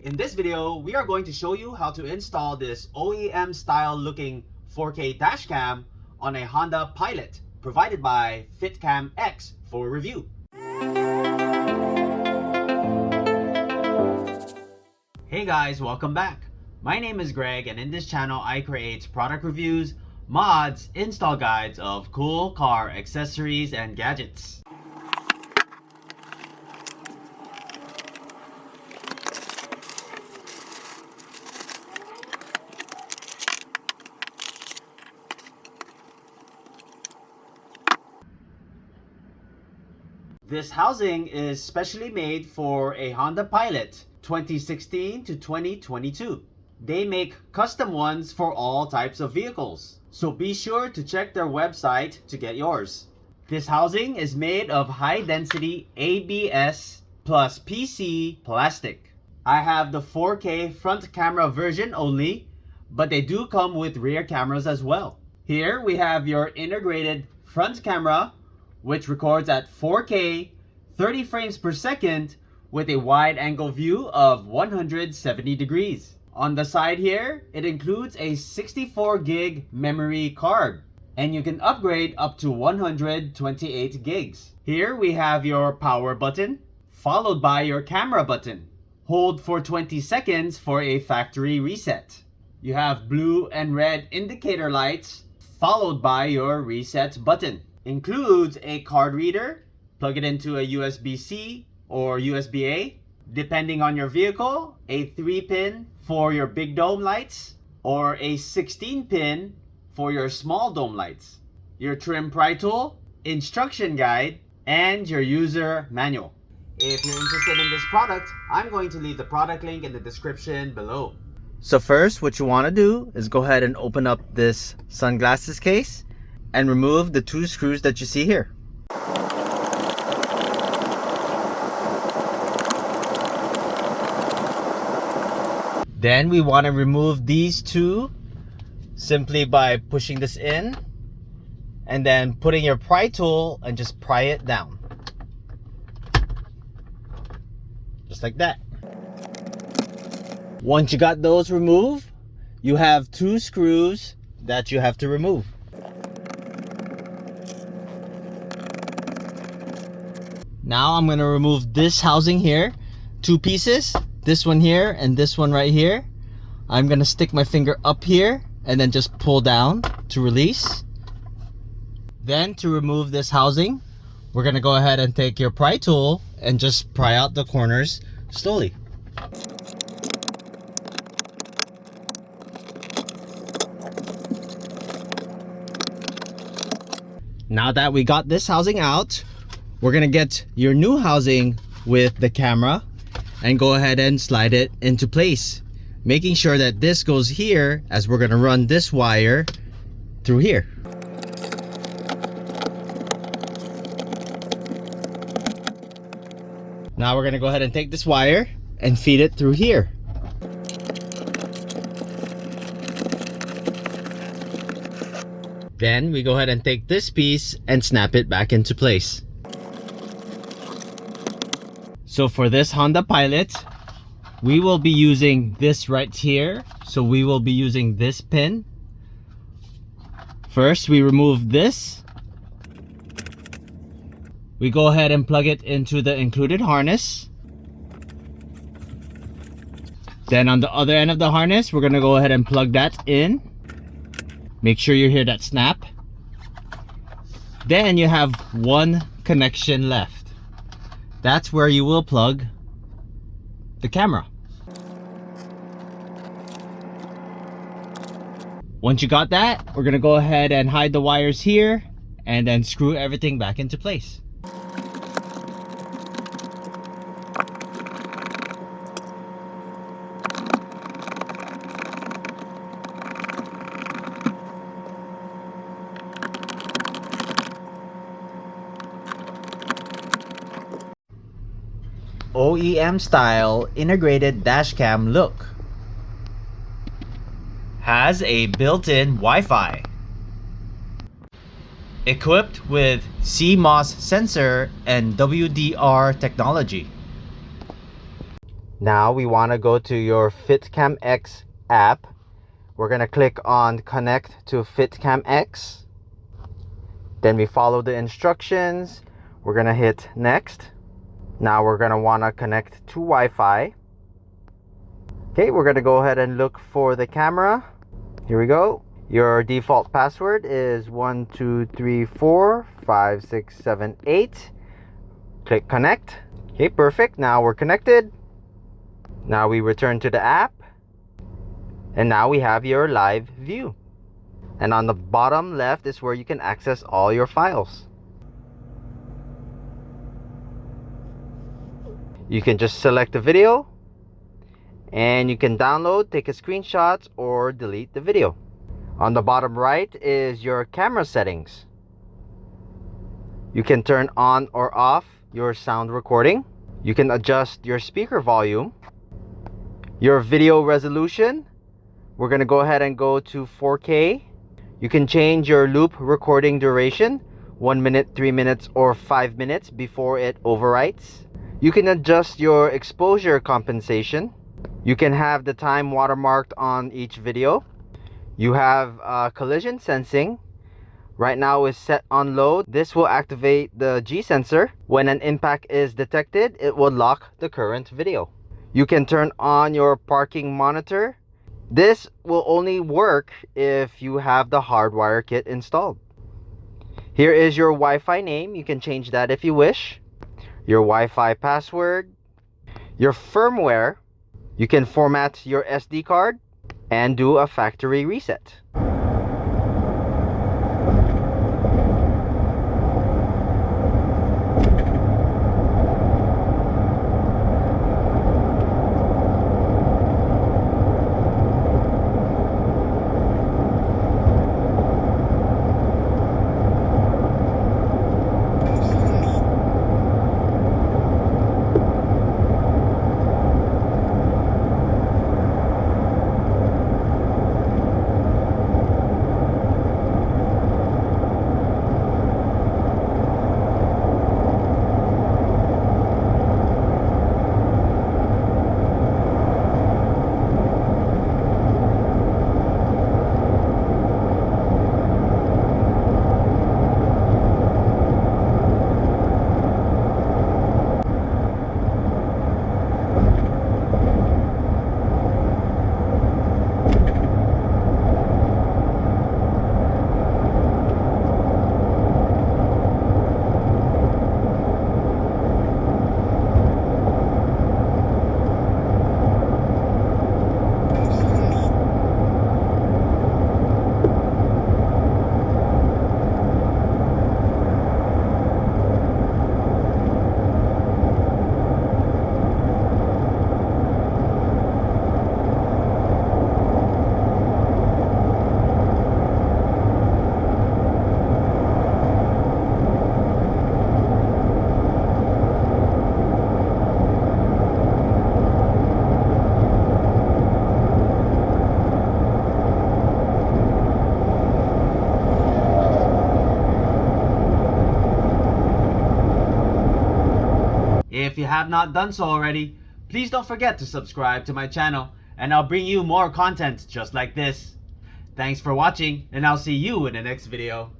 In this video, we are going to show you how to install this OEM style looking 4K dashcam on a Honda Pilot provided by Fitcamx for review. Hey guys, welcome back. My name is Greg, and in this channel I create product reviews, mods, install guides of cool car accessories and gadgets. This housing is specially made for a Honda Pilot 2016 to 2022. They make custom ones for all types of vehicles, so be sure to check their website to get yours. This housing is made of high-density ABS plus PC plastic. I have the 4K front camera version only, but they do come with rear cameras as well. Here we have your integrated front camera, which records at 4K 30 frames per second with a wide angle view of 170 degrees. On the side here, it includes a 64 gig memory card, and you can upgrade up to 128 gigs. Here we have your power button, followed by your camera button. Hold for 20 seconds for a factory reset. You have blue and red indicator lights, followed by your reset button. Includes a card reader, plug it into a USB-C or USB-A. Depending on your vehicle, a 3-pin for your big dome lights or a 16-pin for your small dome lights. Your trim pry tool, instruction guide, and your user manual. If you're interested in this product, I'm going to leave the product link in the description below. So first, what you want to do is go ahead and open up this sunglasses case and remove the 2 screws that you see here. Then we want to remove these 2 simply by pushing this in and then putting your pry tool and just pry it down. Just like that. Once you got those removed, you have 2 screws that you have to remove. Now I'm going to remove this housing here, 2 pieces, this one here and this one right here. I'm going to stick my finger up here and then just pull down to release. Then to remove this housing, we're going to go ahead and take your pry tool and just pry out the corners slowly. Now that we got this housing out, we're gonna get your new housing with the camera and go ahead and slide it into place, making sure that this goes here as we're gonna run this wire through here. Now we're gonna go ahead and take this wire and feed it through here. Then we go ahead and take this piece and snap it back into place. So for this Honda Pilot, we will be using this right here. So we will be using this pin. First, we remove this. We go ahead and plug it into the included harness. Then on the other end of the harness, we're gonna go ahead and plug that in. Make sure you hear that snap. Then you have 1 connection left. That's where you will plug the camera. Once you got that, we're gonna go ahead and hide the wires here and then screw everything back into place. OEM style integrated dashcam look. Has a built-in Wi-Fi. Equipped with CMOS sensor and WDR technology. Now we want to go to your Fitcamx app. We're going to click on connect to Fitcamx. Then we follow the instructions. We're going to hit next. Now we're going to want to connect to Wi-Fi. Okay, we're going to go ahead and look for the camera. Here we go. Your default password is 12345678. Click connect. Okay, perfect. Now we're connected. Now we return to the app. And now we have your live view. And on the bottom left is where you can access all your files. You can just select the video and you can download, take a screenshot, or delete the video. On the bottom right is your camera settings. You can turn on or off your sound recording. You can adjust your speaker volume, your video resolution. We're going to go ahead and go to 4K. You can change your loop recording duration, 1 minute, 3 minutes, or 5 minutes before it overwrites. You can adjust your exposure compensation. You can have the time watermarked on each video. You have collision sensing. Right now is set on low. This will activate the G sensor. When an impact is detected, it will lock the current video. You can turn on your parking monitor. This will only work if you have the hardwire kit installed. Here is your Wi-Fi name. You can change that if you wish. Your Wi-Fi password. Your firmware. You can format your SD card and do a factory reset. If you have not done so already, please don't forget to subscribe to my channel and I'll bring you more content just like this. Thanks for watching and I'll see you in the next video.